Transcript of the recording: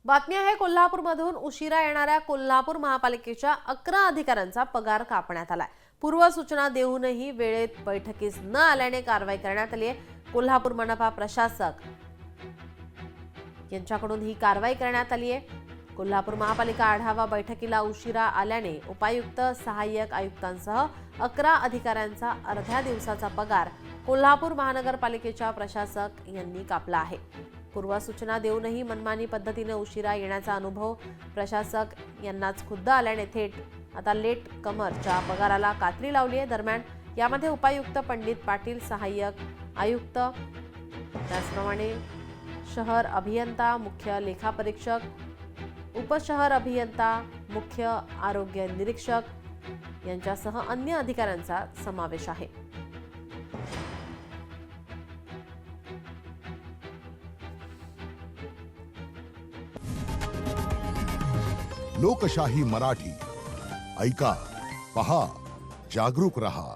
बातमी आहे कोल्हापूरमधून उशिरा येणाऱ्या कोल्हापूर महापालिकेच्या 11 अधिकाऱ्यांचा पगार कापण्यात आलाय। पूर्व सूचना देऊनही वेळेत बैठकीस न आल्याने कारवाई करण्यात आली आहे। कोल्हापूर मनपा प्रशासक यांच्याकडून ही कारवाई करण्यात आली आहे। कोल्हापूर महापालिका आढावा बैठकीला उशिरा आल्याने उपायुक्त, सहाय्यक आयुक्तांसह 11 अधिकाऱ्यांचा अर्ध्या दिवसाचा पगार कोल्हापूर महानगरपालिकेच्या प्रशासक यांनी कापला आहे। पूर्व सूचना देऊनही मनमानी पद्धतीने उशिरा येण्याचा अनुभव प्रशासक यांनाच खुद्द आल्याने थेट आता लेट कमरच्या पगाराला कात्री लावली आहे। दरम्यान यामध्ये उपायुक्त पंडित पाटील, सहाय्यक आयुक्त, त्याचप्रमाणे शहर अभियंता, मुख्य लेखापरीक्षक, उपशहर अभियंता, मुख्य आरोग्य निरीक्षक यांच्यासह अन्य अधिकाऱ्यांचा समावेश आहे। लोकशाही मराठी ऐका, पहा, जागरूक रहा।